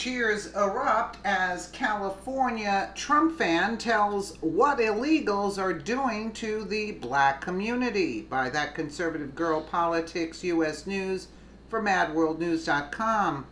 Cheers erupt as California Trump fan tells what illegals are doing to the black community by that conservative girl Politics US News for MadWorldNews.com.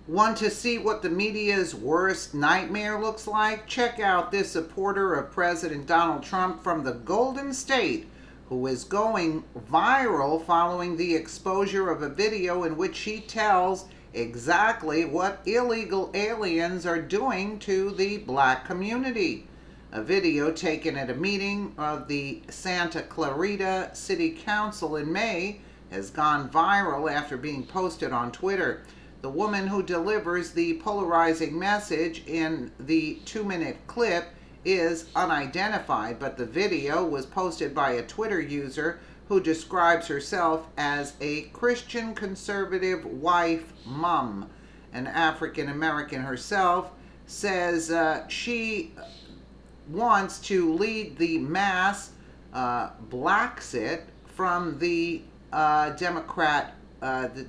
Want to see what the media's worst nightmare looks like? Check out this supporter of President Donald Trump from the Golden State who is going viral following the exposure of a video in which she tells exactly what illegal aliens are doing to the black community. A video taken at a meeting of the Santa Clarita City Council in May has gone viral after being posted on Twitter. The woman who delivers the polarizing message in the 2-minute clip is unidentified, but the video was posted by a Twitter user who describes herself as a Christian conservative wife mom. An African American herself says she wants to lead the mass Blaxit from the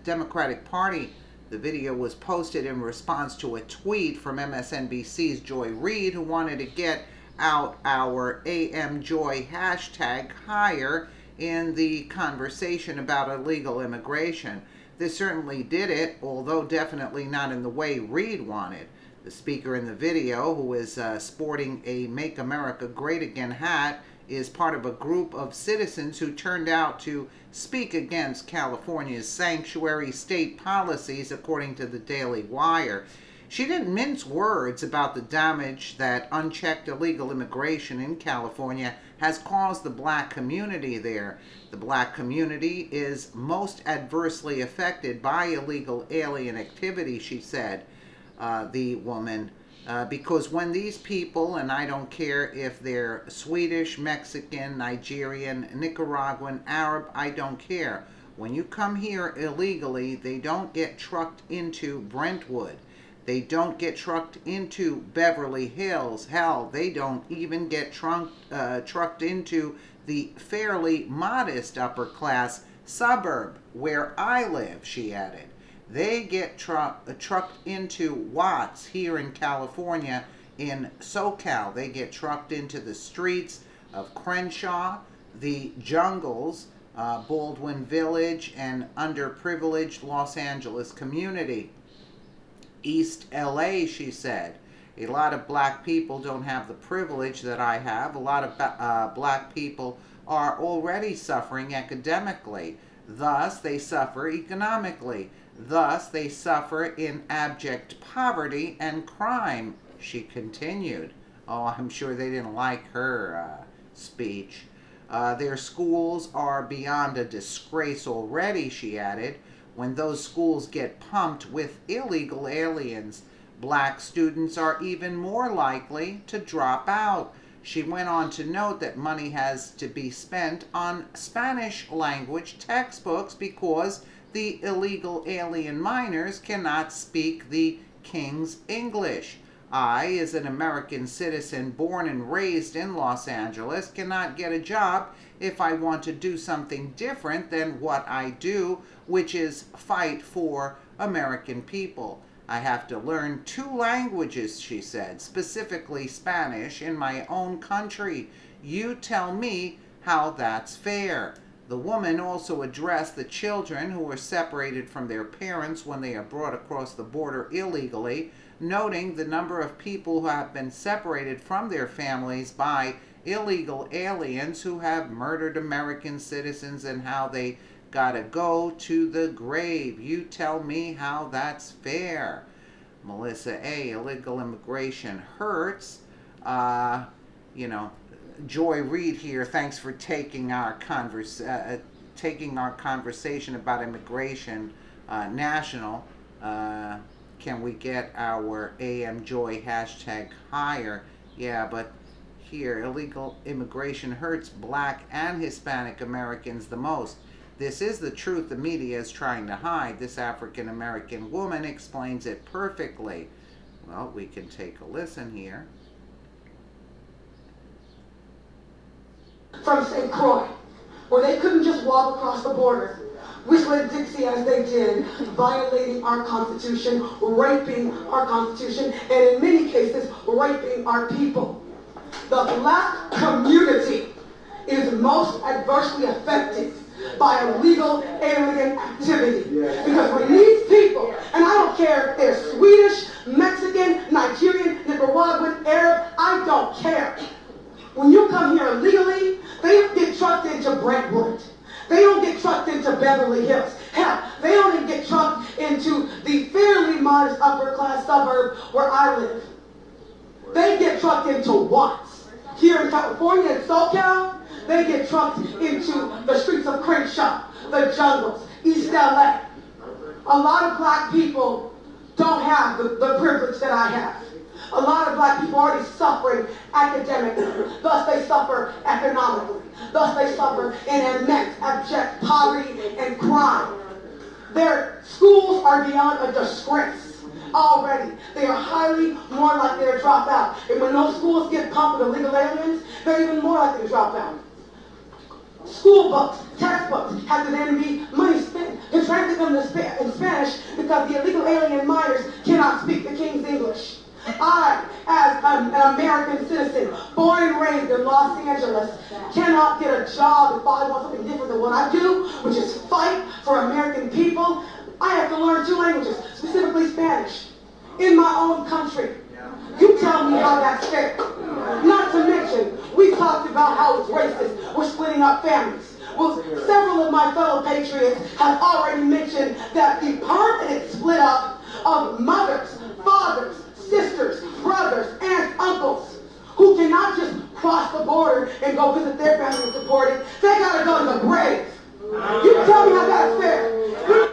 Democratic Party. The video was posted in response to a tweet from MSNBC's Joy Reid, who wanted to get out our AMJoy hashtag higher in the conversation about illegal immigration. This certainly did it, although definitely not in the way Reid wanted. The speaker in the video, who is sporting a Make America Great Again hat, is part of a group of citizens who turned out to speak against California's sanctuary state policies, according to the Daily Wire. She didn't mince words about the damage that unchecked illegal immigration in California has caused the black community there. The black community is most adversely affected by illegal alien activity, she said, the woman. Because when these people, and I don't care if they're Swedish, Mexican, Nigerian, Nicaraguan, Arab, I don't care. When you come here illegally, they don't get trucked into Brentwood. They don't get trucked into Beverly Hills. Hell, they don't even get trucked into the fairly modest upper class suburb where I live, she added. They get trucked into Watts here in California in SoCal. They get trucked into the streets of Crenshaw, the jungles, Baldwin Village, and underprivileged Los Angeles community. East LA, she said. A lot of black people don't have the privilege that I have. A lot of black people are already suffering academically. Thus, they suffer economically. Thus, they suffer in abject poverty and crime, she continued. Oh, I'm sure they didn't like her speech. Their schools are beyond a disgrace already, she added. When those schools get pumped with illegal aliens, black students are even more likely to drop out. She went on to note that money has to be spent on Spanish language textbooks because the illegal alien minors cannot speak the King's English. I, as an American citizen born and raised in Los Angeles, cannot get a job if I want to do something different than what I do, which is fight for American people. I have to learn 2 languages, she said, specifically Spanish, in my own country. You tell me how that's fair. The woman also addressed the children who were separated from their parents when they are brought across the border illegally, noting the number of people who have been separated from their families by illegal aliens who have murdered American citizens and how they gotta go to the grave. You tell me how that's fair. Melissa A., illegal immigration hurts. Joy Reid here, thanks for taking our conversation about immigration national. Can we get our AMJoy hashtag higher? Yeah, but here, illegal immigration hurts black and Hispanic Americans the most. This is the truth the media is trying to hide. This African American woman explains it perfectly. Well, we can take a listen here. From St. Croix, where they couldn't just walk across the border Whistle Dixie as they did, violating our Constitution, raping our Constitution, and in many cases, raping our people. The black community is most adversely affected by illegal alien activity. Because when these people, and I don't care if they're Swedish, Mexican, Nigerian, Nicaraguan, Arab, I don't care. When you come here illegally, they don't get trucked into Brentwood. They don't get trucked into Beverly Hills. Hell, they don't even get trucked into the fairly modest upper class suburb where I live. They get trucked into Watts. Here in California, in SoCal, they get trucked into the streets of Crenshaw, the jungles, East LA. A lot of black people don't have the privilege that I have. A lot of black people are already suffering academically. Thus they suffer economically. Thus they suffer in immense, abject poverty and crime. Their schools are beyond a disgrace already. They are highly more likely to drop out. And when those schools get pumped with illegal aliens, they're even more likely to drop out. School books, textbooks, have to then be money spent to translate them in Spanish because the illegal alien minors cannot speak the King's English. I, as an American citizen, born and raised in Los Angeles, cannot get a job if I want something different than what I do, which is fight for American people. I have to learn 2 languages, specifically Spanish, in my own country. You tell me how that's fair. Not to mention, we talked about how it's racist. We're splitting up families. Well, several of my fellow patriots have already mentioned that the permanent split up of mothers, fathers, sisters, brothers, aunts, uncles, who cannot just cross the border and go visit their family deported. They gotta go to the grave. You tell me how that's fair.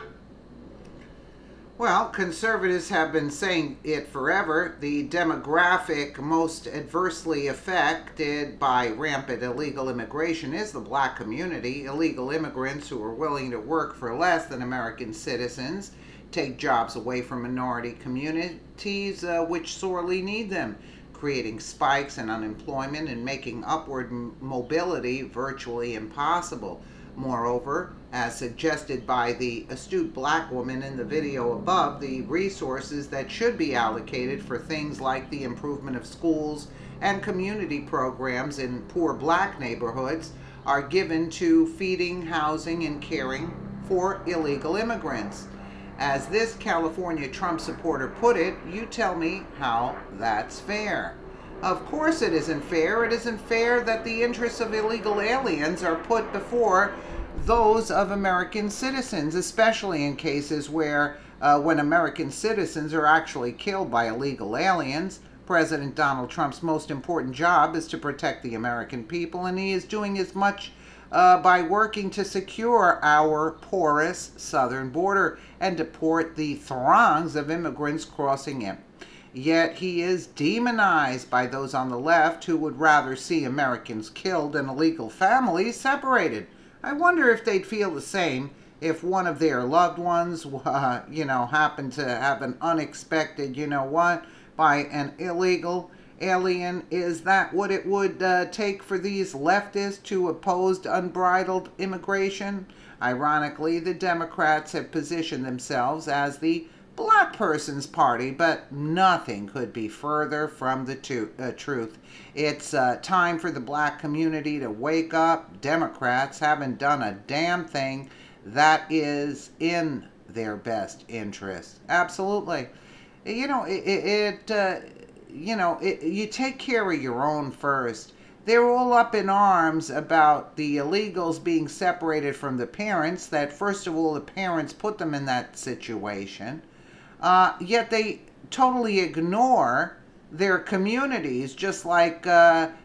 Well, conservatives have been saying it forever. The demographic most adversely affected by rampant illegal immigration is the black community. Illegal immigrants who are willing to work for less than American citizens take jobs away from minority communities which sorely need them, creating spikes in unemployment and making upward mobility virtually impossible. Moreover, as suggested by the astute black woman in the video above, the resources that should be allocated for things like the improvement of schools and community programs in poor black neighborhoods are given to feeding, housing, and caring for illegal immigrants. As this California Trump supporter put it, you tell me how that's fair. Of course it isn't fair. It isn't fair that the interests of illegal aliens are put before those of American citizens, especially in cases where when American citizens are actually killed by illegal aliens. President Donald Trump's most important job is to protect the American people, and he is doing as much by working to secure our porous southern border and deport the throngs of immigrants crossing it. Yet he is demonized by those on the left who would rather see Americans killed and illegal families separated. I wonder if they'd feel the same if one of their loved ones, happened to have an unexpected, by an illegal alien. Is that what it would take for these leftists to oppose unbridled immigration? Ironically, the Democrats have positioned themselves as the black person's party, but nothing could be further from the truth. It's time for the black community to wake up. Democrats haven't done a damn thing that is in their best interest. Absolutely. You take care of your own first. They're all up in arms about the illegals being separated from the parents, that first of all the parents put them in that situation. Yet they totally ignore their communities, just like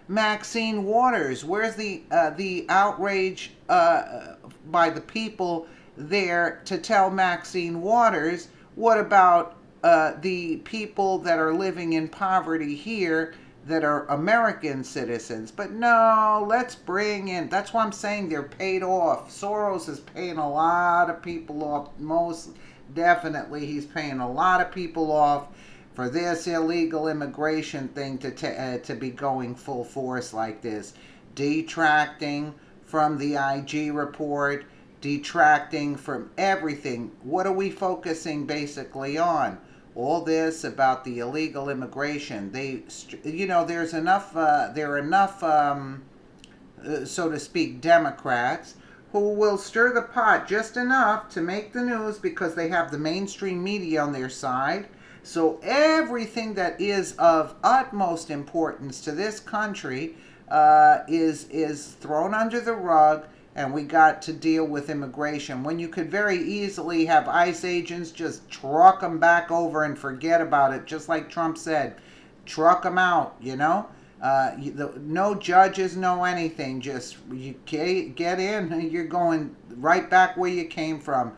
Maxine Waters. Where's the outrage by the people there to tell Maxine Waters? What about the people that are living in poverty here that are American citizens? But no, let's bring in, that's why I'm saying they're paid off. Soros is paying a lot of people off. Most definitely he's paying a lot of people off for this illegal immigration thing to be going full force like this. Detracting from the IG report, detracting from everything. What are we focusing basically on? All this about the illegal immigration. There's enough. There are enough, so to speak, Democrats who will stir the pot just enough to make the news because they have the mainstream media on their side. So everything that is of utmost importance to this country is thrown under the rug, and we got to deal with immigration when you could very easily have ICE agents just truck them back over and forget about it, just like Trump said. Truck them out, no judges, no anything. Just you get in, you're going right back where you came from.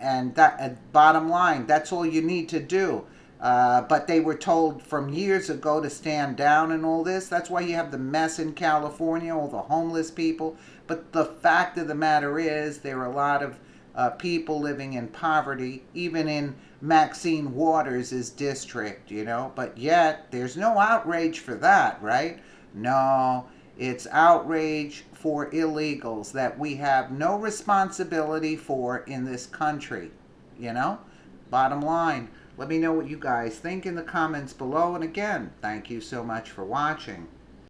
And that, bottom line, that's all you need to do. But they were told from years ago to stand down and all this. That's why you have the mess in California, all the homeless people. But the fact of the matter is, there are a lot of people living in poverty, even in Maxine Waters' district, But yet, there's no outrage for that, right? No, it's outrage for illegals that we have no responsibility for in this country, Bottom line. Let me know what you guys think in the comments below. And again, thank you so much for watching.